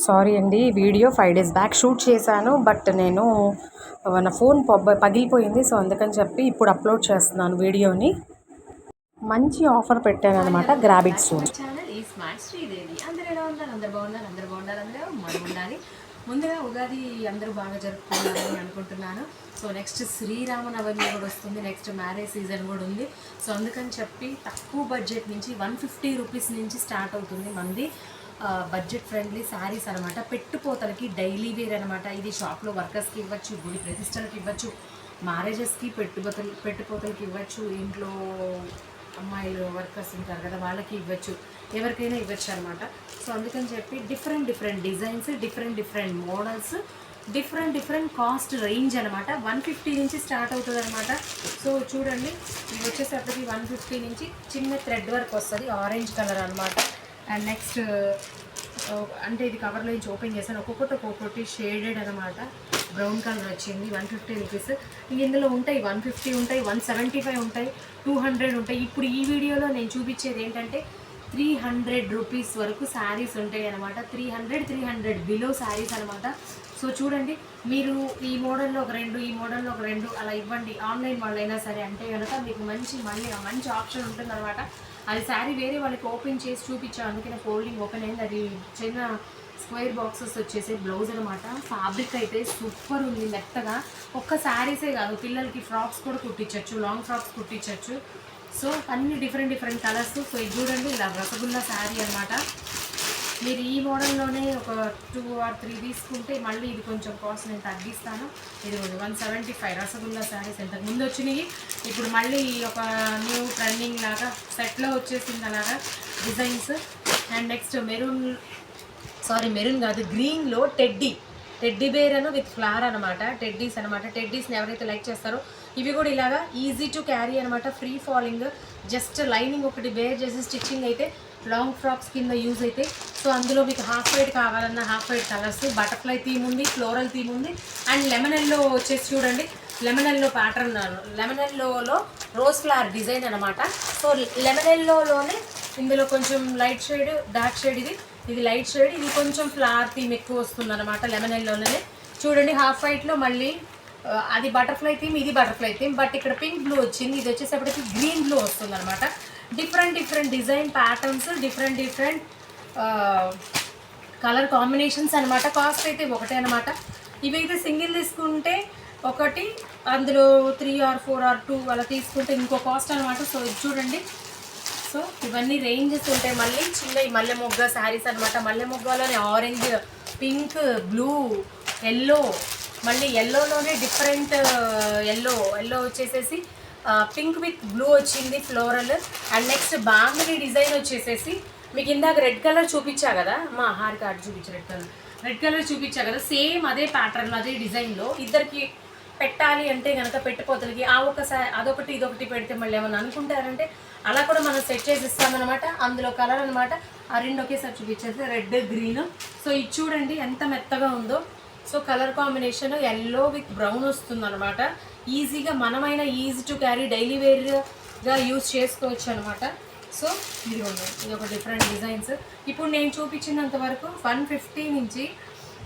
Sorry అండి, video 5 days back shoot చేశాను. But నేను నా ఫోన్ పగిలిపోయింది. సో అందుకని చెప్పి ఇప్పుడు అప్లోడ్ చేస్తున్నాను వీడియోని. మంచి ఆఫర్ పెట్టాను అనమాట. Grab it soon. ఛానల్ ఈ స్మార్ట్ శ్రీదేవి. అందరూ ఎలా ఉన్నారు? అందరూ బాగున్నారు, అందరూ మనం ఉండాలి. ముందుగా ఉగాది అందరూ బాగా జరుపుకోవాలని అనుకుంటున్నాను. సో నెక్స్ట్ శ్రీరామనవమి కూడా వస్తుంది, నెక్స్ట్ మ్యారేజ్ సీజన్ కూడా ఉంది. సో అందుకని చెప్పి తక్కువ బడ్జెట్ నుంచి 150 రూపీస్ నుంచి స్టార్ట్ అవుతుంది మంది బడ్జెట్ ఫ్రెండ్లీ శారీస్ అనమాట. పెట్టుపోతలకి డైలీ వేర్ అనమాట. ఇది షాప్లో వర్కర్స్కి ఇవ్వచ్చు, గుడి ప్రతిష్టలకి ఇవ్వచ్చు, మ్యారేజెస్కి పెట్టుపోతలకి ఇవ్వచ్చు, ఇంట్లో అమ్మాయిలు వర్కర్స్ ఉంటారు కదా వాళ్ళకి ఇవ్వచ్చు, ఎవరికైనా ఇవ్వచ్చు అనమాట. సో అందుకని చెప్పి different designs, different models, different cost range అనమాట. 150 నుంచి స్టార్ట్ అవుతుంది అనమాట. సో చూడండి, ఇది వచ్చేసరికి 150 నుంచి చిన్న థ్రెడ్ వర్క్ వస్తుంది, ఆరెంజ్ కలర్ అనమాట. అండ్ నెక్స్ట్ అంటే ఇది కవర్లో నుంచి ఓపెన్ చేశాను, ఒక్కొక్కటి షేడెడ్ అనమాట. బ్రౌన్ కలర్ వచ్చింది, 150 రూపీస్. ఇందులో ఉంటాయి 150 ఉంటాయి, 175 ఉంటాయి, 200 ఉంటాయి. ఇప్పుడు ఈ వీడియోలో నేను చూపించేది ఏంటంటే 300 రూపీస్ వరకు శారీస్ ఉంటాయి అనమాట. 300 బిలో శారీస్ అనమాట. సో చూడండి, మీరు ఈ మోడల్లో ఒక రెండు, ఈ మోడల్లో ఒక రెండు అలా ఇవ్వండి, ఆన్లైన్ వాళ్ళైనా సరే అంటే కనుక మీకు మంచి ఆప్షన్ ఉంటుంది అనమాట. అది శారీ వేరే వాళ్ళకి ఓపెన్ చేసి చూపించాను, అందుకనే ఫోల్డింగ్ ఓపెన్ అయింది. అది చిన్న స్క్వేర్ బాక్సెస్ వచ్చేసి బ్లౌజ్ అనమాట. ఫ్యాబ్రిక్ అయితే సూపర్ ఉంది, మెత్తగా. ఒక్క శారీసే కాదు, పిల్లలకి ఫ్రాక్స్ కూడా కుట్టించవచ్చు, లాంగ్ ఫ్రాక్స్ కుట్టించవచ్చు. సో అన్ని డిఫరెంట్ కలర్స్. సో ఇది చూడండి, ఇలా రసగుల్లా శారీ అనమాట. మీరు ఈ మోడల్లోనే ఒక 2 or 3 తీసుకుంటే మళ్ళీ ఇది కొంచెం కాస్ట్ నేను తగ్గిస్తాను. ఇది 175 రసగుల్లా శారీస్ ఇంతకు ముందు వచ్చినాయి, ఇప్పుడు మళ్ళీ ఒక న్యూ ట్రెండింగ్ లాగా సెట్లో వచ్చేసింది అలాగా డిజైన్స్. అండ్ నెక్స్ట్ మెరూన్ కాదు, గ్రీన్లో టెడ్డీ బేర్ అను విత్ ఫ్లవర్ అనమాట. టెడ్డీస్ అనమాట. టెడ్డీస్ని ఎవరైతే లైక్ చేస్తారో ఇవి కూడా ఇలాగా ఈజీ టు క్యారీ అనమాట. ఫ్రీ ఫాలింగ్, జస్ట్ లైనింగ్ ఒకటి బేర్ చేసి స్టిచ్చింగ్ అయితే లాంగ్ ఫ్రాక్స్ కింద యూజ్ అయితే. సో అందులో మీకు హాఫ్ వైట్ కావాలన్నా half white colours, butterfly theme ఉంది, ఫ్లోరల్ థీమ్ ఉంది. అండ్ లెమన్ ఎల్లో వచ్చేసి చూడండి, లెమన్ ఎల్లో ప్యాటర్న్, లెమన్ ఎల్లోలో రోజ్ ఫ్లవర్ డిజైన్ అనమాట. సో లెమన్ ఎల్లోలోనే ఇందులో కొంచెం లైట్ షేడ్, డార్క్ షేడ్, ఇది లైట్ షేడ్, ఇది కొంచెం ఫ్లవర్ థీమ్ ఎక్కువ వస్తుంది అనమాట లెమన్ ఎల్లోనే. చూడండి, హాఫ్ వైట్లో మళ్ళీ అది బటర్ఫ్లై థీమ్, ఇది బటర్ఫ్లై థీమ్, బట్ ఇక్కడ పింక్ బ్లూ వచ్చింది. ఇది వచ్చేసప్పటికి గ్రీన్ బ్లూ వస్తుంది అనమాట. Different design patterns, different colour combinations అనమాట. కాస్ట్ అయితే ఒకటే అనమాట. ఇవైతే సింగిల్ తీసుకుంటే ఒకటి, అందులో 3 or 4 or 2 అలా తీసుకుంటే ఇంకో కాస్ట్ అనమాట. సో ఇది చూడండి. సో ఇవన్నీ రేంజెస్ ఉంటాయి. మళ్ళీ చిన్న మల్లె మొగ్గ శారీస్ అనమాట. మల్లె మొగ్గలోనే ఆరెంజ్, పింక్, బ్లూ, ఎల్లో, మళ్ళీ ఎల్లోలోనే డిఫరెంట్ ఎల్లో వచ్చేసేసి పింక్ విత్ బ్లూ వచ్చింది ఫ్లోరల్. అండ్ నెక్స్ట్ బాంగనీ డిజైన్ వచ్చేసేసి మీకు ఇందాక రెడ్ కలర్ చూపించా కదా, మా హార్ కార్డ్ చూపించా, రెడ్ కలర్ చూపించా కదా, సేమ్ అదే ప్యాటర్న్, అదే డిజైన్లో ఇద్దరికి పెట్టాలి అంటే కనుక పెట్టుపోతలకి అదొకటి ఇదొకటి పెడితే మళ్ళీ ఏమన్నా అనుకుంటారంటే అలా కూడా మనం సెట్ చేసి ఇస్తామన్నమాట. అందులో కలర్ అనమాట. ఆ రెండు ఒకేసారి చూపించేసి రెడ్, గ్రీన్. సో ఇది చూడండి ఎంత మెత్తగా ఉందో. So colour combination yellow with brown వస్తుంది అనమాట. ఈజీగా మనమైనా ఈజీ టు క్యారీ డైలీ వేర్గా యూజ్ చేసుకోవచ్చు అనమాట. సో ఇది ఒక డిఫరెంట్ డిజైన్స్. ఇప్పుడు నేను చూపించినంత వరకు 150 నుంచి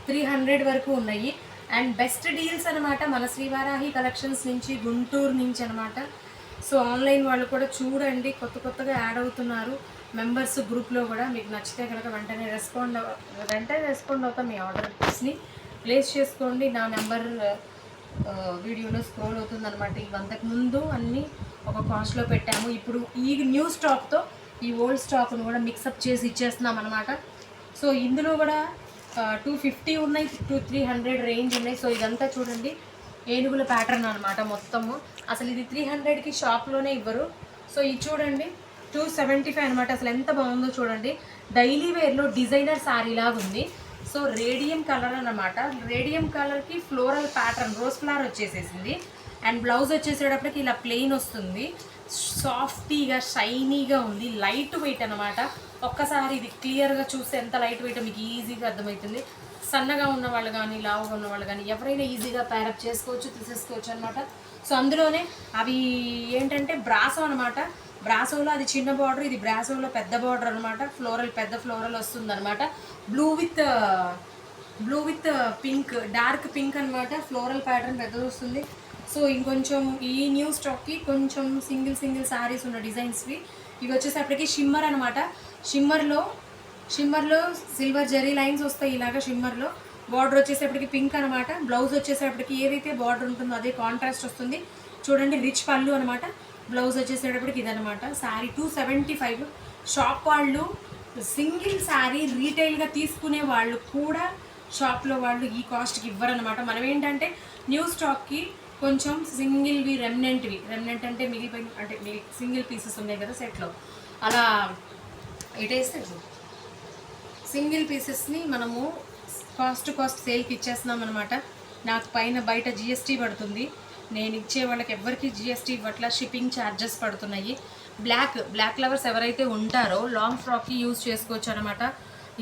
300 వరకు ఉన్నాయి. అండ్ బెస్ట్ డీల్స్ అనమాట మన శ్రీవారాహి కలెక్షన్స్ నుంచి, గుంటూరు నుంచి అనమాట. సో ఆన్లైన్ వాళ్ళు కూడా చూడండి, కొత్తగా యాడ్ అవుతున్నారు మెంబర్స్ గ్రూప్లో కూడా. మీకు నచ్చితే కనుక వెంటనే రెస్పాండ్ అవుతాం. మీ ఆర్డర్స్ని ప్లేస్ చేసుకోండి. నా నెంబర్ వీడియోలో స్క్రోల్ అవుతుంది అనమాట. ఇవంతకు ముందు అన్నీ ఒక కాస్ట్లో పెట్టాము. ఇప్పుడు ఈ న్యూ స్టాక్తో ఈ ఓల్డ్ స్టాక్ను కూడా మిక్సప్ చేసి ఇచ్చేస్తున్నాం అనమాట. సో ఇందులో కూడా 250 ఉన్నాయి, 300 రేంజ్ ఉన్నాయి. సో ఇదంతా చూడండి, ఏనుగుల ప్యాటర్న్ అనమాట మొత్తము. అసలు ఇది 300కి షాప్లోనే ఇవ్వరు. సో ఇది చూడండి 275 అనమాట. అసలు ఎంత బాగుందో చూడండి. డైలీ వేర్లో డిజైనర్ శారీ లాగా ఉంది. సో రేడియం కలర్ అనమాట. రేడియం కలర్కి ఫ్లోరల్ ప్యాటర్న్, రోజ్ ఫ్లవర్ వచ్చేసేసింది. అండ్ బ్లౌజ్ వచ్చేసేటప్పటికి ఇలా ప్లెయిన్ వస్తుంది. సాఫ్టీగా షైనీగా ఉంది, లైట్ వెయిట్ అనమాట. ఒక్కసారి ఇది క్లియర్గా చూస్తే ఎంత లైట్ వెయిట్ మీకు ఈజీగా అర్థమవుతుంది. సన్నగా ఉన్న వాళ్ళు కానీ, లావుగా ఉన్న వాళ్ళు కానీ ఎవరైనా ఈజీగా ప్యారప్ చేసుకోవచ్చు, తీసేసుకోవచ్చు అనమాట. సో అందులోనే అవి ఏంటంటే బ్రాసో అనమాట. బ్రాసోలో అది చిన్న బార్డర్, ఇది బ్రాసోలో పెద్ద బార్డర్ అనమాట. ఫ్లోరల్ పెద్ద ఫ్లోరల్ వస్తుంది అనమాట. Blue with pink, dark pink అనమాట. ఫ్లోరల్ ప్యాటర్న్ పెద్దది వస్తుంది. సో ఇంకొంచెం ఈ న్యూ స్టాక్కి కొంచెం సింగిల్ శారీస్ ఉన్న డిజైన్స్వి. ఇవి వచ్చేసప్పటికి షిమ్మర్ అనమాట. షిమ్మర్లో సిల్వర్ జరీ లైన్స్ వస్తాయి ఇలాగా. షిమ్మర్లో బార్డర్ వచ్చేసేపటికి పింక్ అనమాట. బ్లౌజ్ వచ్చేసేపటికి ఏదైతే బార్డర్ ఉంటుందో అదే కాంట్రాస్ట్ వస్తుంది. చూడండి, రిచ్ పళ్ళు అనమాట. బ్లౌజ్ వచ్చేసేటప్పటికి ఇదనమాట. శారీ 275. షాప్ వాళ్ళు సింగిల్ శారీ రీటైల్గా తీసుకునే వాళ్ళు కూడా షాప్లో వాళ్ళు ఈ కాస్ట్కి ఇవ్వరనమాట. మనం ఏంటంటే న్యూ స్టాక్కి కొంచెం సింగిల్వి రెమినెంట్ అంటే మిగిలిపోయి అంటే సింగిల్ పీసెస్ ఉన్నాయి కదా సెట్లో, అలా ఎటేస్తే సింగిల్ పీసెస్ని మనము కాస్ట్ సేల్కి ఇచ్చేస్తున్నాం అనమాట. నాకు పైన బయట జిఎస్టీ పడుతుంది. నేను ఇచ్చే వాళ్ళకి ఎవరికి జిఎస్టీ ఇవ్వట్లా, షిప్పింగ్ ఛార్జెస్ పడుతున్నాయి. బ్లాక్ లవర్స్ ఎవరైతే ఉంటారో లాంగ్ ఫ్రాక్కి యూజ్ చేసుకోవచ్చు అనమాట.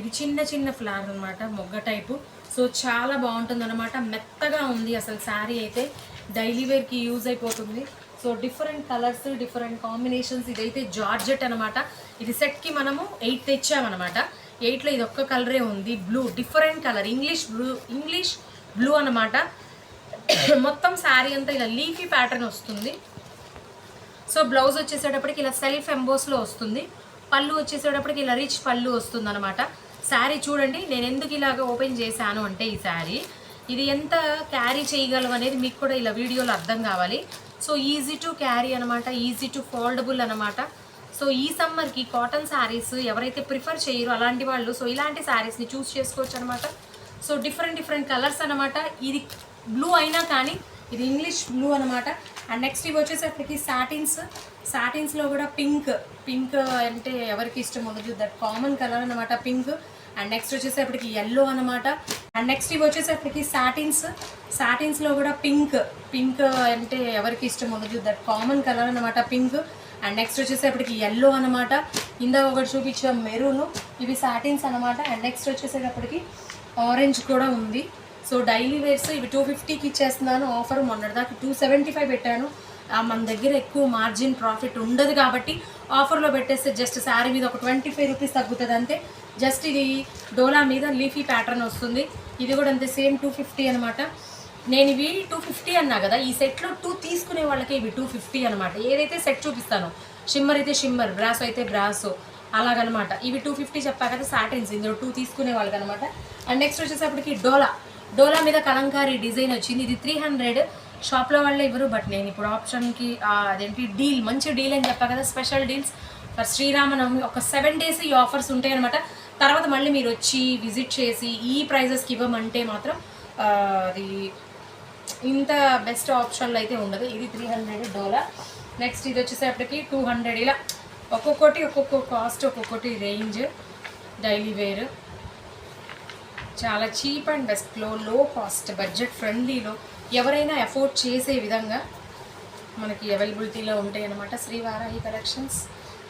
ఇది చిన్న ఫ్లవర్ అనమాట, మొగ్గ టైపు. సో చాలా బాగుంటుంది అనమాట. మెత్తగా ఉంది అసలు శారీ అయితే. డైలీ వేర్కి యూజ్ అయిపోతుంది. So different colours, different combinations. ఇదైతే జార్జెట్ అనమాట. ఇది సెట్కి మనము 8 తెచ్చామన్నమాట. 8లో ఇది ఒక్క కలరే ఉంది, blue, different colour, English blue అనమాట. మొత్తం శారీ అంతా ఇలా లీఫీ ప్యాటర్న్ వస్తుంది. సో బ్లౌజ్ వచ్చేసేటప్పటికి ఇలా సెల్ఫ్ ఎంబోస్లో వస్తుంది. పళ్ళు వచ్చేసేటప్పటికి ఇలా రిచ్ పళ్ళు వస్తుంది అనమాట. శారీ చూడండి, నేను ఎందుకు ఇలాగ ఓపెన్ చేశాను అంటే ఈ శారీ ఇది ఎంత క్యారీ చేయగలం అనేది మీకు కూడా ఇలా వీడియోలో అర్థం కావాలి. సో ఈజీ టు క్యారీ అనమాట, ఈజీ టు ఫోల్డబుల్ అనమాట. సో ఈ సమ్మర్కి కాటన్ శారీస్ ఎవరైతే ప్రిఫర్ చేయరో అలాంటి వాళ్ళు సో ఇలాంటి శారీస్ని చూస్ చేసుకోవచ్చు అనమాట. సో డిఫరెంట్ కలర్స్ అనమాట. ఇది బ్లూ అయినా కానీ ఇది ఇంగ్లీష్ బ్లూ అనమాట. అండ్ నెక్స్ట్ ఇవి వచ్చేసరికి సాటిన్స్లో కూడా పింక్ అంటే ఎవరికి ఇష్టం ఉండదు, దట్ కామన్ కలర్ అనమాట పింక్. అండ్ నెక్స్ట్ వచ్చేసరికి ఎల్లో అనమాట. అండ్ నెక్స్ట్ ఇవి వచ్చేసరికి సాటిన్స్లో కూడా పింక్ అంటే ఎవరికి ఇష్టం ఉండదు, దట్ కామన్ కలర్ అనమాట పింక్. అండ్ నెక్స్ట్ వచ్చేసరికి ఎల్లో అనమాట. ఇందాక ఒకటి చూపించాం మెరూను. ఇవి సాటిన్స్ అనమాట. అండ్ నెక్స్ట్ వచ్చేసేటప్పటికి ఆరెంజ్ కూడా ఉంది. సో డైలీ వేర్స్ ఇవి 250కి ఇచ్చేస్తున్నాను ఆఫర్. మొన్నటిదాకా 275 పెట్టాను. మన దగ్గర ఎక్కువ మార్జిన్ ప్రాఫిట్ ఉండదు కాబట్టి ఆఫర్లో పెట్టేస్తే జస్ట్ శారీ మీద ఒక 25 రూపీస్ తగ్గుతుంది అంతే. జస్ట్ ఇది డోలా మీద లీఫీ ప్యాటర్న్ వస్తుంది. ఇది కూడా అంతే, సేమ్ 250 అనమాట. నేను ఇవి 250 అన్నా కదా, ఈ సెట్లో 2 తీసుకునే వాళ్ళకి ఇవి 250 అనమాట. ఏదైతే సెట్ చూపిస్తానో, షిమ్మర్ అయితే షిమ్మర్, బ్రాసో అయితే బ్రాసో, అలాగనమాట. ఇవి 250 చెప్పా కదా సాటిన్స్, ఇందులో 2 తీసుకునే వాళ్ళకి అనమాట. అండ్ నెక్స్ట్ వచ్చేసప్పటికి డోలా మీద కలంకారీ డిజైన్ వచ్చింది. ఇది 300. షాప్లో వాళ్ళే ఇవ్వరు, బట్ నేను ఇప్పుడు ఆప్షన్కి అదేంటి డీల్, మంచి డీల్ అని చెప్పా కదా, స్పెషల్ డీల్స్ ఫర్ శ్రీరామనవమి. ఒక 7 days ఈ ఆఫర్స్ ఉంటాయి అనమాట. తర్వాత మళ్ళీ మీరు వచ్చి విజిట్ చేసి ఈ ప్రైజెస్కి ఇవ్వమంటే మాత్రం అది ఇంత బెస్ట్ ఆప్షన్లో అయితే ఉండదు. ఇది 300 డోలా. నెక్స్ట్ ఇది వచ్చేసేపటికి 200. ఇలా ఒక్కొక్క కాస్ట్, ఒక్కొక్కటి రేంజ్. డైలీ వేర్ చాలా చీప్ అండ్ బెస్ట్లో, లో కాస్ట్, బడ్జెట్ ఫ్రెండ్లీలో ఎవరైనా అఫోర్డ్ చేసే విధంగా మనకి అవైలబిలిటీలో ఉంటాయి అన్నమాట శ్రీవారాహి కలెక్షన్స్.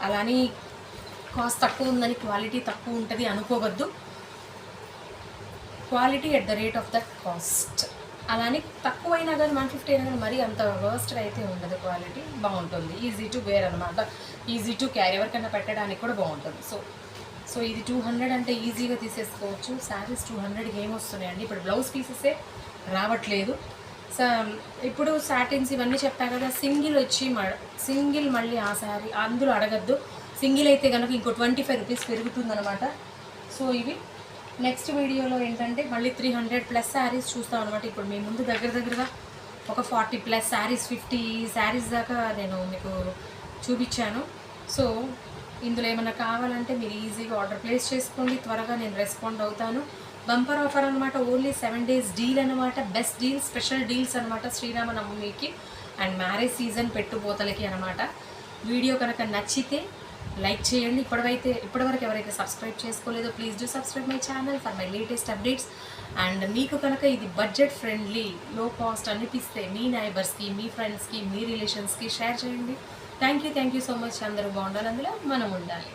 అలానే కాస్ట్ తక్కువ ఉందని క్వాలిటీ తక్కువ ఉంటుంది అనుకోవద్దు. Quality at the rate of that cost. అలానే తక్కువైనా కానీ 150 అయినా కానీ మరీ అంత వర్స్ట్గా అయితే ఉండదు. క్వాలిటీ బాగుంటుంది, ఈజీ టు వేర్ అనమాట, ఈజీ టు క్యారీ, ఎవరికైనా పెట్టడానికి కూడా బాగుంటుంది. సో ఇది 200 అంటే ఈజీగా తీసేసుకోవచ్చు. శారీస్ 200కి ఏమొస్తున్నాయండి, ఇప్పుడు బ్లౌజ్ పీసెసే రావట్లేదు. ఇప్పుడు సాటిన్స్ ఇవన్నీ చెప్పా కదా, సింగిల్ మళ్ళీ ఆ శారీ అందులో అడగద్దు. సింగిల్ అయితే కనుక ఇంకో 25 రూపీస్ పెరుగుతుందనమాట. సో ఇవి నెక్స్ట్ వీడియోలో ఏంటంటే మళ్ళీ 300+ శారీస్ చూస్తాం అనమాట. ఇప్పుడు మీ ముందు దగ్గరగా ఒక 40+ శారీస్, 50 శారీస్ దాకా నేను మీకు చూపించాను. సో ఇందులో ఏమైనా కావాలంటే మీరు ఈజీగా ఆర్డర్ ప్లేస్ చేసుకోండి, త్వరగా నేను రెస్పాండ్ అవుతాను. బంపర్ ఆఫర్ అనమాట, ఓన్లీ 7 days డీల్ అనమాట, బెస్ట్ డీల్, స్పెషల్ డీల్స్ అనమాట శ్రీరామనవమికి అండ్ మ్యారేజ్ సీజన్ పెట్టుబోతలకి అనమాట. వీడియో కనుక నచ్చితే లైక్ చేయండి. ఇప్పటివరకు ఎవరైతే సబ్స్క్రైబ్ చేసుకోలేదో please do subscribe my channel for my latest updates. And మీకు కనుక ఇది బడ్జెట్ ఫ్రెండ్లీ, లో కాస్ట్ అనిపిస్తే మీ నైబర్స్కి, మీ ఫ్రెండ్స్కి, మీ రిలేషన్స్కి షేర్ చేయండి. Thank you so much. అందరూ బాగుండాలి, అందులో మనం ఉండాలి.